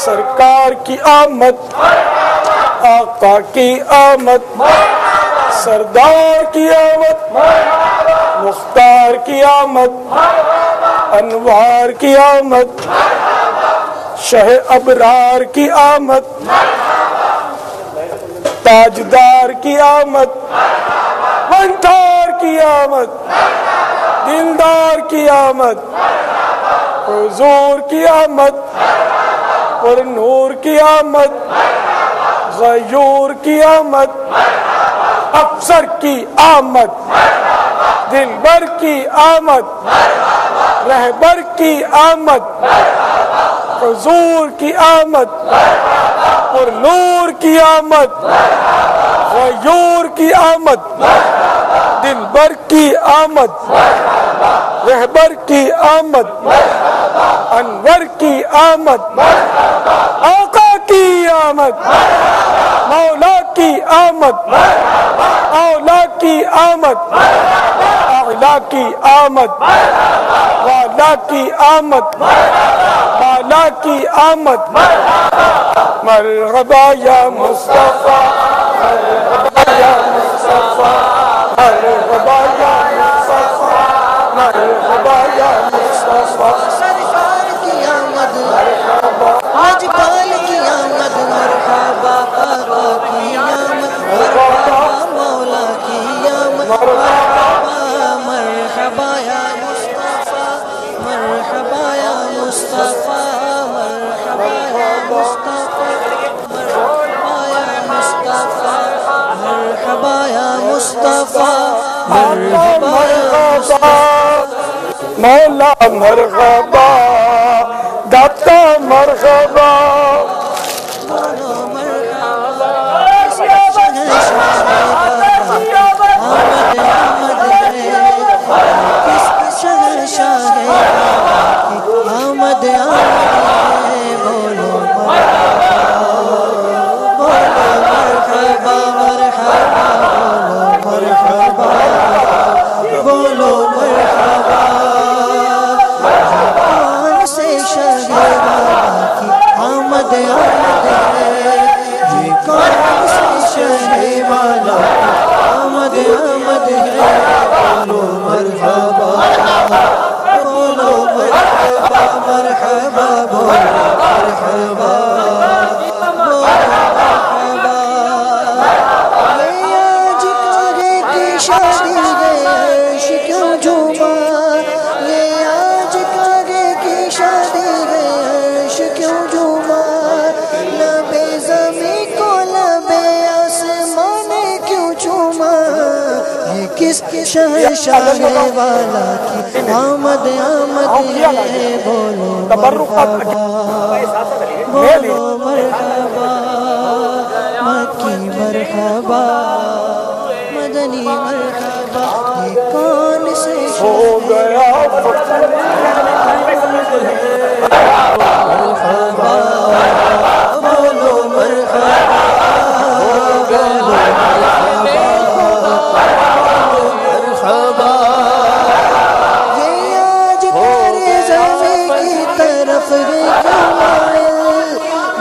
سرکار کی آمد، آقا کی آمد، سردار کی آمد، مختار کی آمد، انوار کی آمد، شہ ابرار کی آمد، تاجدار کی آمد، منتار کی آمد، دیندار کی آمد، حضور کی آمد، پر نور کی آمد، غیور کی آمد، افسر کی آمد، دلبر کی آمد، رہبر کی آمد، حضور کی آمد، پر نور کی آمد، غیور کی آمد، دلبر کی آمد، رہبر کی آمد، انور کی آمد، آقا کی آمد، مولا کی آمد، اولا کی آمد، اعلیٰ کی آمد، والا کی آمد، بالا کی آمد، مرحبا یا مصطفیٰ، مرحبا یا مصطفیٰ، مرحبا یا مصطفیٰ، مرحبا یا مصطفیٰ، سرکار کی آمد، مجبال کی آمد، مرحبا آقا کی آمد، مرحبا مولا کی آمد، مرحبا مرحبا یا مصطفیٰ، مرحبا یا مصطفیٰ، مرحبا یا مصطفیٰ، مرحبا یا مصطفیٰ، مرحبا یا مصطفیٰ، مرحبا یا مولا مرحبا، داتا مرحبا، آمد آمد بولو مرحبا، مرحبا مرحبا، بولو مرحبا، کون سے شاہ بابا کی آمد آمد ہے، یہ کون سے شاہ والا آمد آمد ہے، بولو مرحبا، بولو مرحبا، مرحبا بولو مرحبا، بولو مرحبا، یہ آج کارے کی شادی ہے، عرش کیوں جھوما، یہ آج کارے کی شادی ہے، عرش کیوں جھوما، لبے زمین کو لبے آسمان کیوں چوما، یہ کس شہنشاہ والا کی آمد آمد ہے، بولو مرحبا، بولو مرحبا، مکی مرحبا، مدنی مرحبا، یہ کون سے ہو گیا مرحبا، بولو مرحبا، مرحبا، یہ آج تیرے زمین کی طرف ہے کیوں مائل،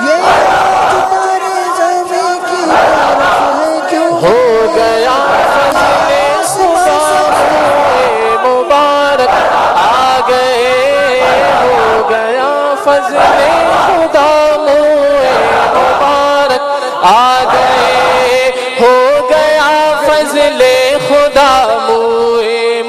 یہ آج تیرے زمین کی طرف ہے کیوں ہو گیا مبارک آ گئے، ہو گیا فضل خدا مبارک آ گئے، ہو گیا فضل خدا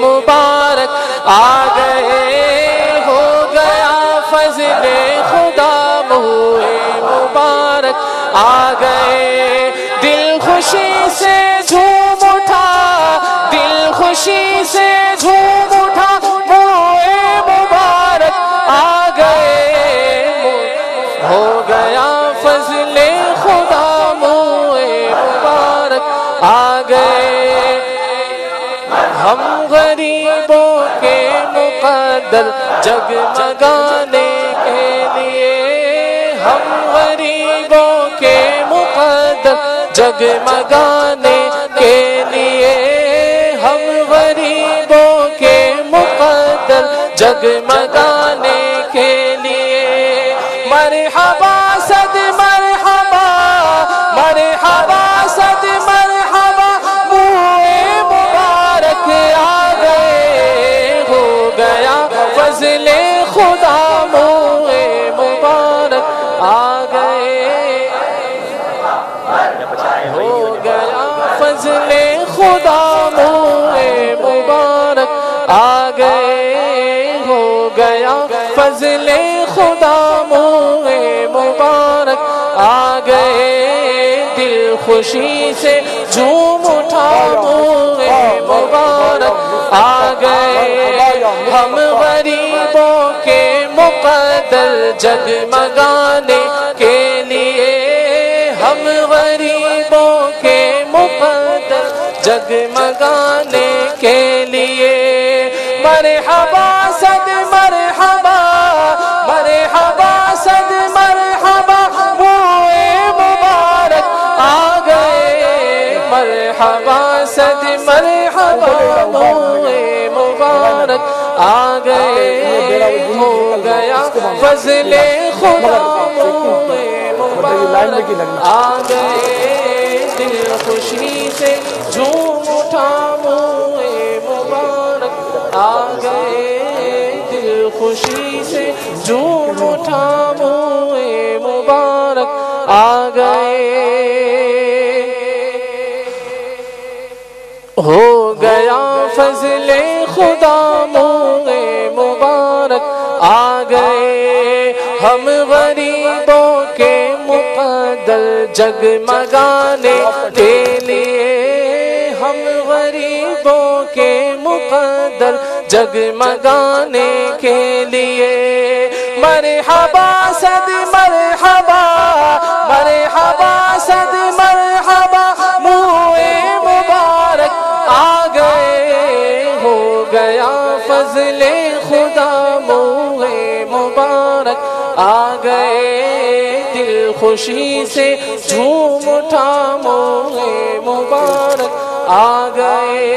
مبارک آ گئے، ہو گیا فضل خدا مبارک آ گئے، دل خوشی سے جھوم اٹھا، دل خوشی سے جھوم اٹھا، موئے مبارک آ گئے، ہو گیا فضل خدا موئے مبارک آ گئے، ہم غریبوں کے مقدر جگمگانے کے لیے، ہم غریبوں کے مقدر جگمگانے کے لیے، ہم غریبوں کے مقدر جگمگانے کے لیے، مرحبا صد مرحبا مرحبا صد مرحبا منہ مبارک آ گئے ہو گیا فضل خدا منہ مبارک آ گئے ہو گیا فضل خدا منہ مبارک آ گئے ہو گیا فضل خدا منہ مبارک آ گئے دل خوشی سے جھوم اٹھا منہ مبارک آ گئے ہم غریبوں کے مقدر جگمگانے کے لیے ہم غریبوں کے مقدر جگمگانے کے لیے مرحبا صد مرحبا مرحبا صد مرحبا منہ مبارک آ گئے مرحبا صد مرحبا منہ مبارک آ گئے ہو گیا فضل خدا منہ مبارک آ گئے دل خوشی سے جھوم اٹھا منہ مبارک آ گئے دل خوشی سے جھوم اٹھا منہ مبارک آ گئے ہو گیا فضل خدا منہ مبارک آ گئے ہم غریبوں کے مقدر جگمگانے کے لیے ہم غریبوں کے مقدر جگمگانے کے لیے مرحبا صد مرحبا مرحبا صد مرحبا منہ مبارک آ گئے ہو گیا فضل خدا منہ مبارک آ گئے دل خوشی سے جھوم اٹھا منہ مبارک آ گئے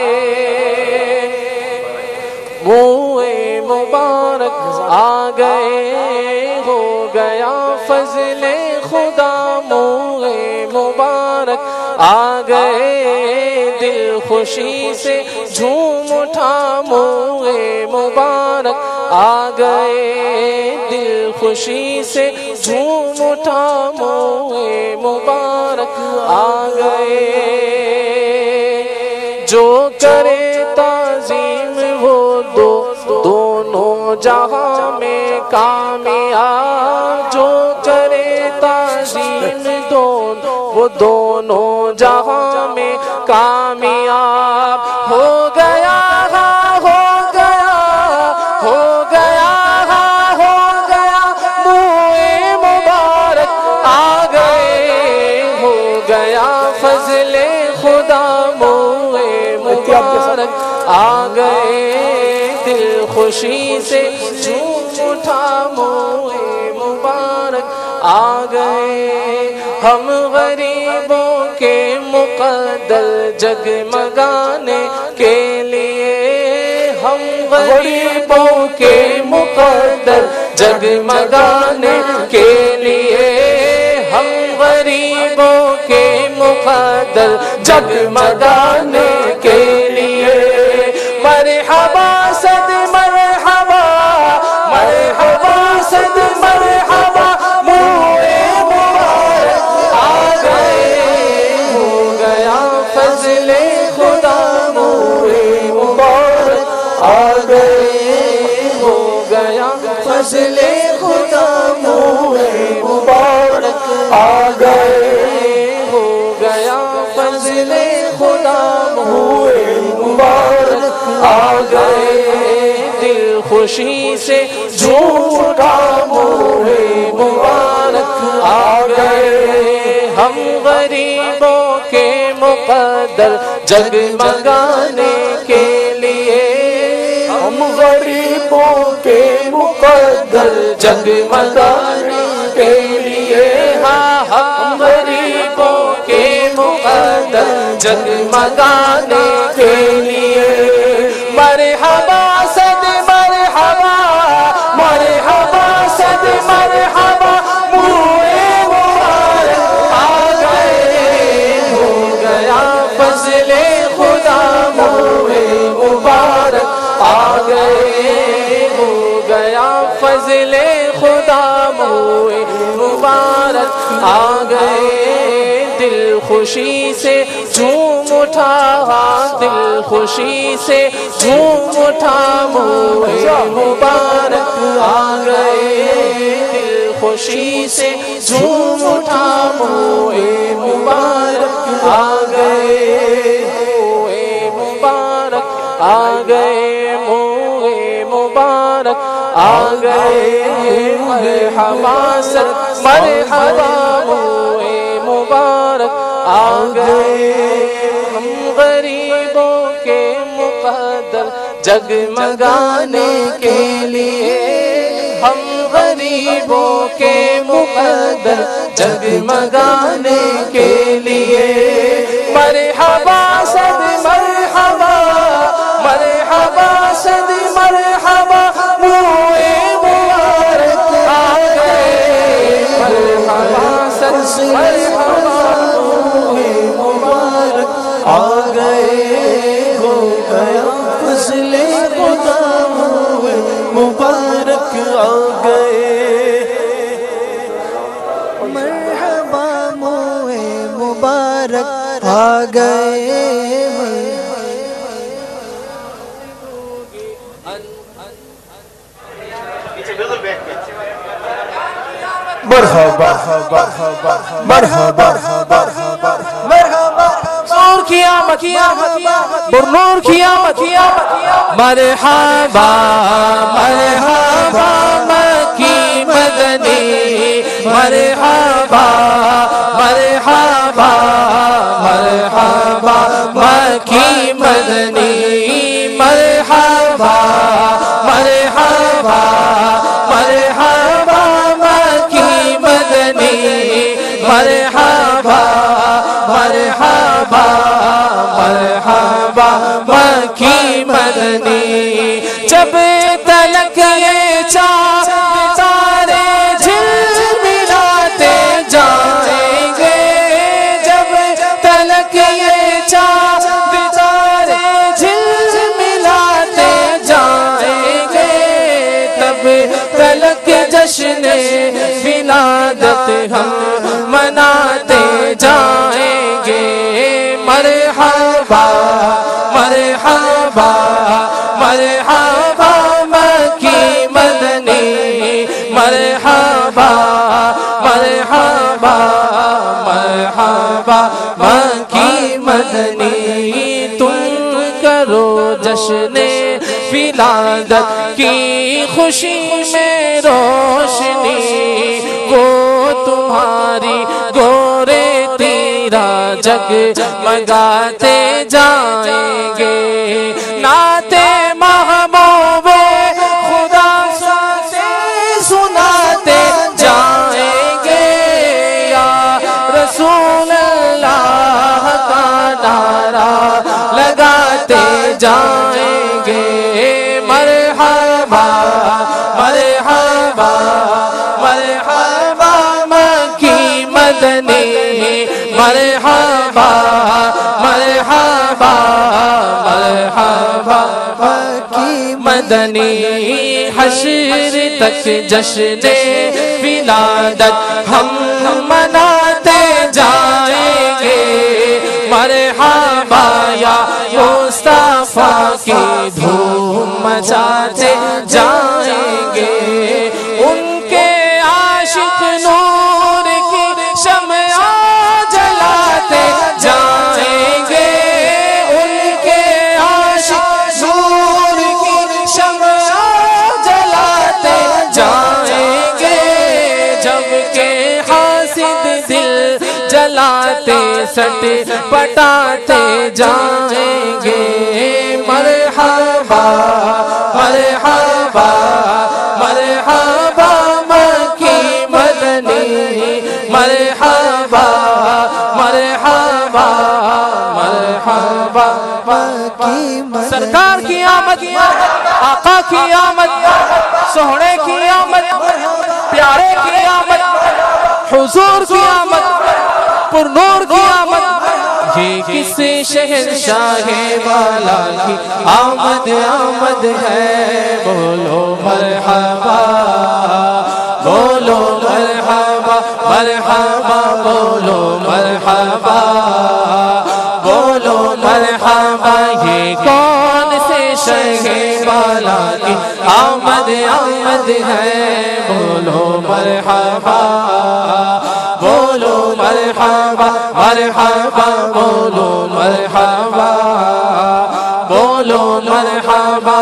منہ مبارک آ گئے ہو گیا فضل خدا منہ مبارک آ گئے دل خوشی سے جھوم اٹھا منہ مبارک آ گئے دل خوشی سے جھوم اٹھا منہ مبارک آ گئے جو کرے تعظیم وہ دونوں جہاں میں کامیاب جو کرے تعظیم وہ دونوں جہاں میں کامیاب ہو گیا ہو گیا ہو گیا ہو گیا منہ مبارک آ گئے ہو گیا فضل خدا منہ مبارک آ گئے دل خوشی سے جھوم اٹھا منہ مبارک آ گئے ہم غریبوں کے مقدر جگمگانے کے لیے ہم غریبوں کے مقدر جگمگانے کے لیے ہم غریبوں کے مقدر جگمگانے کے لیے مرحبا صد مرحبا مرحبا صد مرحبا منہ مبارک آ گئے ہو گیا فضل خدا منہ مبارک آ گئے ہو گیا فضل خدا منہ مبارک آ گئے ہو گیا فضل خدا منہ مبارک آ گئے دل خوشی سے جھوم اٹھا منہ مبارک آ گئے ہم غریبوں کے مقدر جگمگانے کے لیے ہم غریبوں کے مقدر جگمگانے کے لیے ہاں ہم غریبوں کے مقدر جگمگانے کے لیے مرحبا صد مرحبا مرحبا صد مرحبا آ گئے دل خوشی سے جھوم اٹھا دل خوشی سے جھوم اٹھا موئے مبارک آ گئے دل خوشی سے جھوم اٹھا موئے مبارک آ گئے موئے مبارک آ گئے موئے مبارک آ گئے مرحبا سر مرحبا موئے مبارک آ گئے ہم غریبوں کے مقدر جگمگانے کے لیے ہم غریبوں کے مقدر جگمگانے کے لیے مرحبا صد مرحبا مرحبا صد مرحبا موئے مبارک آ گئے مرحبا صد مرحبا موئے مبارک آ گئے ہو گیا فضل خدا موئے مبارک آ گئے مرحبا موئے مبارک آ گئے مرحبا مرحبا مرحبا نور کی آمد برنور کی آمد مرحبا مرحبا مکی مدنی مرحبا مرحبا مرحبا مکی مدنی مرحبا مرحبا مرحبا مکی مدنی مرحبا مرحبا مرحبا مکی مدنی جب تلک یہ چاند تارے جھلملاتے جائیں گے جب تلک یہ چاند تارے جھلملاتے جائیں گے تب تلک جشن ولادت ہم مناتے جائیں گے مرحبا مرحبا مرحبا مکی مدنی مرحبا مرحبا مرحبا مکی مدنی تم کرو جشن ولادت کی خوشی میں روشنی وہ تمہاری گورے تیرا جگ مگاتے جائیں گے نعت محبوب خدا سے سناتے جائیں گے یا رسول اللہ کا نعرہ لگاتے جائیں گے مرحبا مرحبا مرحبا مکی مدنی مرحبا مرحبا مرحبا مکی مدنی حشر تک جشن ولادت ہم مناتے جائیں گے مرحبا یا مصطفیٰ کی دھوم مچاتے جائیں گے ان کے عاشق نور کی شمع جلاتے جائیں گے ان کے عاشق نور کی شمع جلاتے جائیں گے جب کہ حاسد دل جلاتے سٹ پٹاتے جائیں گے مرحبا مرحبا مرحبا مکی مدنی مرحبا مرحبا مرحبا مکی مدنی سرکار کی آمد آقا کی آمد سوہنے کی آمد پیارے کی آمد حضور کی آمد پرنور کی آمد یہ کس شہنشاہ والا کی آمد آمد ہے بولو مرحبا بولو مرحبا مرحبا بولو مرحبا بولو مرحبا یہ کون سے شہ بالا کی آمد آمد ہے بولو مرحبا بولو مرحبا مرحبا بولو مرحبا بولو مرحبا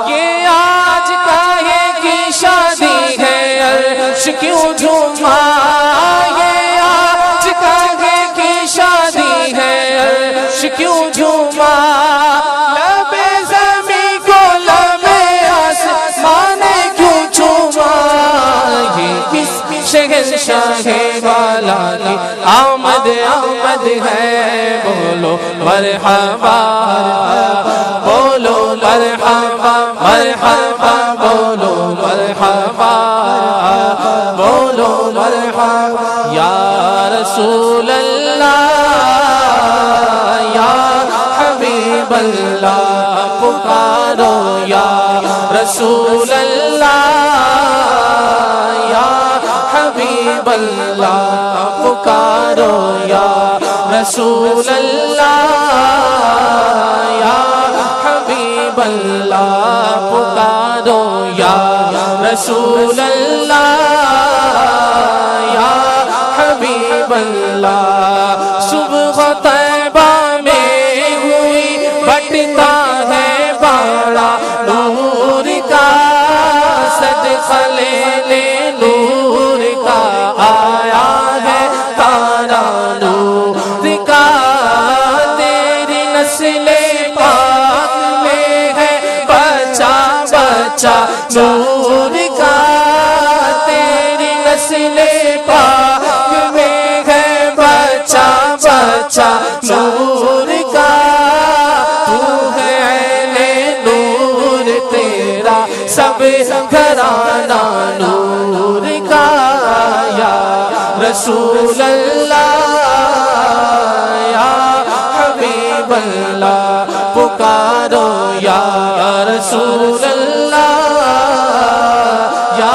یہ آج کاہے کی شادی ہے عرش کیوں جھوما یہ آج کاہے کی شادی ہے عرش کیوں جھوما لبے زمین کو لبے آسمان کیوں چھوما یہ کس شہنشاہ والا کی آمد آمد ہے بولو مرحبا بولو مرحبا مرحبا بولو مرحبا بولو مرحبا یا رسول اللہ یا حبیب اللہ پکارو یا رسول اللہ یا حبیب اللہ پکارو یا رسول اللہ یا حبیب اللہ پکارو یا رسول اللہ یا حبیب اللہ صبح طیبہ میں ہوئی بٹتا ہے باڑا نور کا صدقہ لے لے نور کا آیا ہے تارا نور کا تیری نسل پاک میں ہے بچہ بچہ نور کا تیری نسل پاک میں ہے بچہ بچہ نور کا تو ہے عین نور تیرا سب گھرانہ نور کا یا رسول اللہ یا حبیب اللہ پکارو یا رسول اللہ یا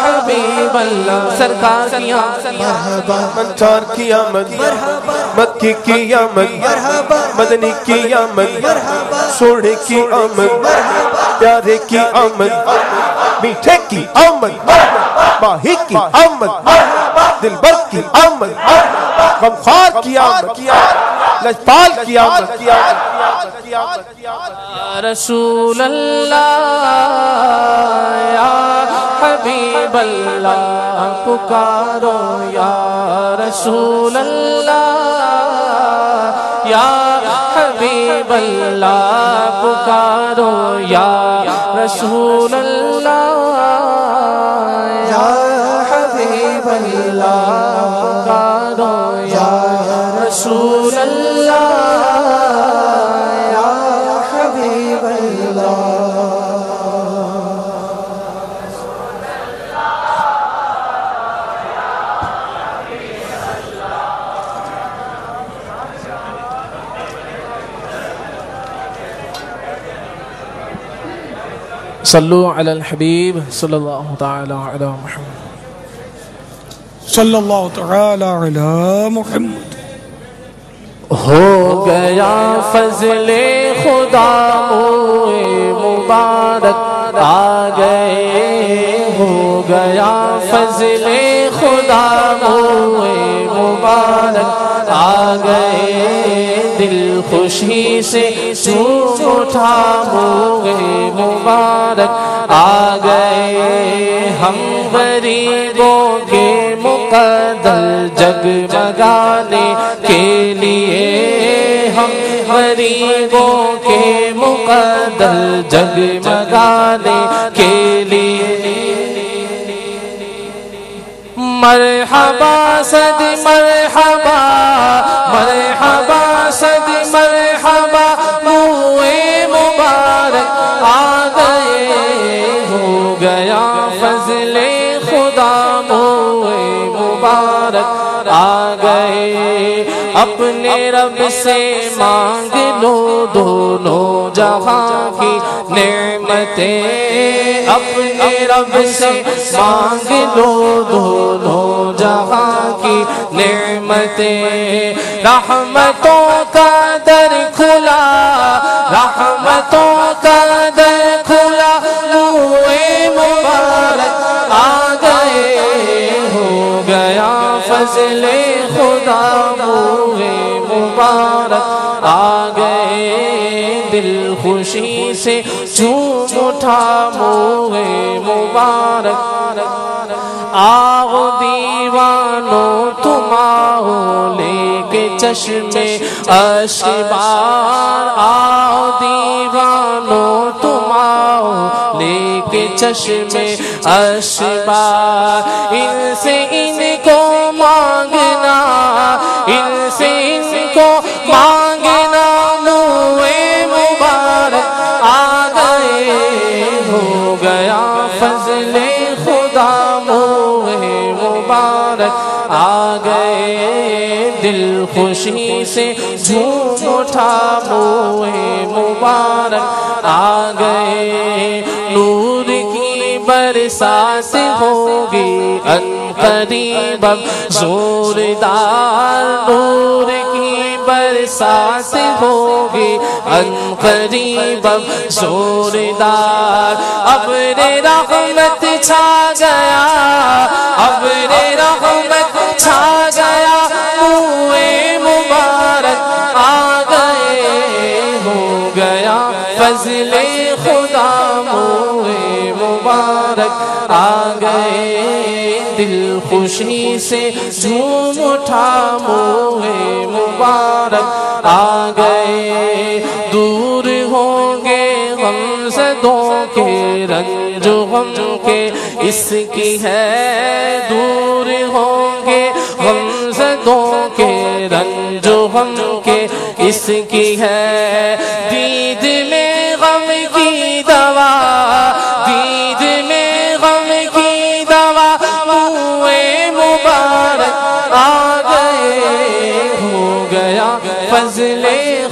حبیب اللہ سرکار کی آمد منصور کی آمد مکی کی آمد مدنی کی آمد سوڑے کی آمد پیارے کی آمد میٹھے کی آمد ماہی کی آمد دلبر کی آمد غمخوار کی آمد لجپال کی آمد یا رسول اللہ یا حبیب اللہ پکارو یا رسول اللہ یا حبیب اللہ پکارو یا رسول اللہ یا حبیب اللہ پکارو یا رسول اللہ یا حبیب اللہ صلو علی الحبیب صلی اللہ تعالی علی محمد صلی اللہ تعالی علی محمد ہو گیا فضل خدا موئے مبارک آ گئے ہو گیا فضل خدا موئے مبارک آ گئے دل خوشی سے جھوم اٹھا موئے مبارک آ گئے ہم غریبوں کے مقدر جگمگانے کے لیے ہم غریبوں کے مقدر جگمگانے کے لیے مرحبا صد مرحبا مرحبا صد مرحبا موئے مبارک آ گئے ہو گیا فضل خدا موئے مبارک آ گئے اپنے رب سے مانگ لو دونوں جہاں کی نعمتیں اپنے رب سے مانگ لو دونوں جہاں کی نعمتیں، رحمتوں کا در کھلا، رحمتوں کا در کھلا، منہ مبارک آ گئے، ہو گیا فضل خدا، منہ مبارک آ گئے، دل خوشی سے جھوم اٹھا، منہ مبارک آؤ دیوانوں تم آؤ لے کے چشمے اشکبار، آؤ دیوانوں تم آؤ لے کے چشمے اشکبار، ان سے ان کو مانگنا، ان سے ان کو مانگنا، منہ مبارک آ گئے، ہو گیا فضل خدا، منہ مبارک آ گئے، دل خوشی سے جھوم اٹھا، منہ مبارک آ گئے، نور کی برسات ہوگی عنقریب اب زوردار، نور کی برسات ہوگی عنقریب اب زوردار، ابر رحمت چھا گیا، ابر رحمت چھا گیا، منہ مبارک آ گئے، ہو گیا فضل خدا، منہ مبارک آ گئے، دل خوشی سے جھوم اٹھا، منہ مبارک آ گئے، دور ہوں گے غم زدوں کے رنج و غم کے، اس کی ہے دور ہوں گے غم زدوں کے رنج و غم کے، اس کی ہے دید میں غم کی دوا، دید میں غم کی دوا، منہ مبارک آ گئے، ہو گیا فضل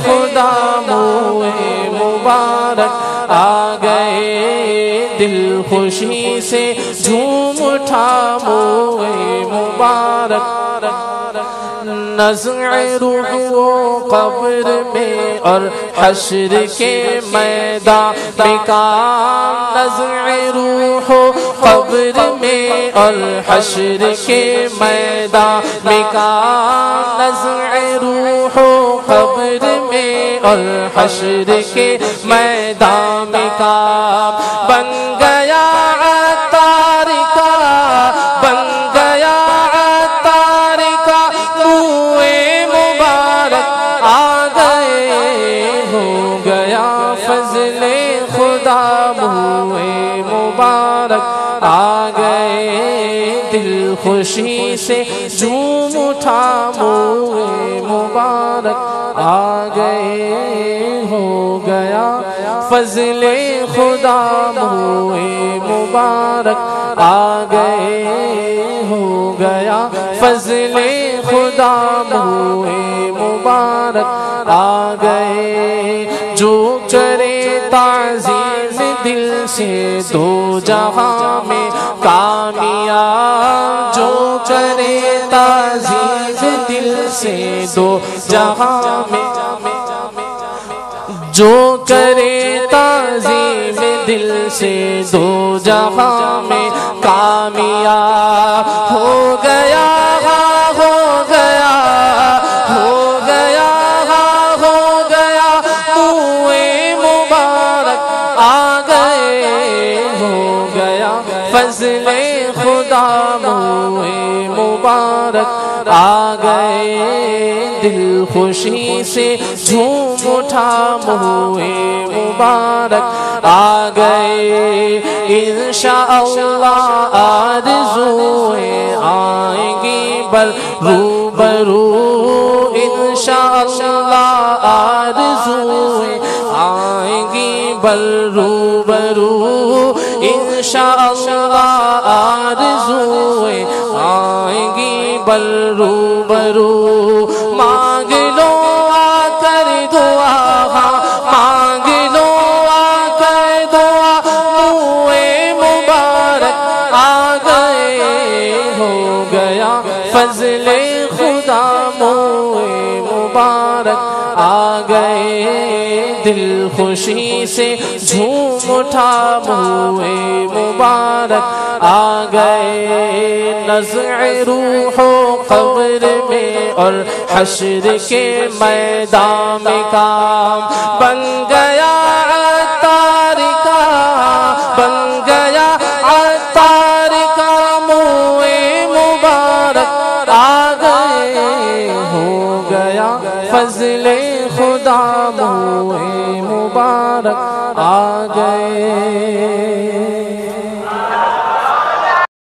خدا، منہ مبارک آ گئے، دل خوشی سے جھوم اٹھا، منہ مبارک نزع روح و قبر میں اور حشر کے میدان میں کام، نزع روح و قبر میں اور حشر کے میدان میں کام، نزع روح و قبر میں اور حشر کے میدان میں کام، بن گیا عطار کا، بن گیا عطار کا، منہ مبارک آ گئے، ہو گیا فضل خدا، منہ مبارک آ گئے، دل خوشی سے جھوم اٹھا، منہ مبارک آ گئے، ہو گیا فضل خدا، منہ مبارک آ گئے، ہو گیا فضل خدا، منہ مبارک آ گئے، جو کرے تعظیم دل سے دو جہاں میں کامیاب، جو کرے تعظیم دل سے دو جہاں میں، جو کرے تعظیم دل سے دو جہاں میں کامیاب، ہو گیا ہو گیا ہو گیا ہو گیا، منہ مبارک آ گئے، ہو گیا فضل خدا، منہ مبارک آ گئے، دل خوشی سے جھوم اٹھا، منہ مبارک آ گئے، انشاءاللہ آرزوئیں آئیں گی بر روبرو، انشاءاللہ آرزوئیں آئیں گی بر روبرو، انشاءاللہ آرزوئیں آئیں گی بر روبرو، مانگ لو آ کر دعا، مانگ لو آ کر دعا، منہ مبارک آ گئے، ہو گیا فضل خدا موئے مبارک آ گئے، دل خوشی سے جھوم اٹھا موئے مبارک آ گئے، نزع روح و قبر میں اور حشر کے میدان میں کام بن گیا،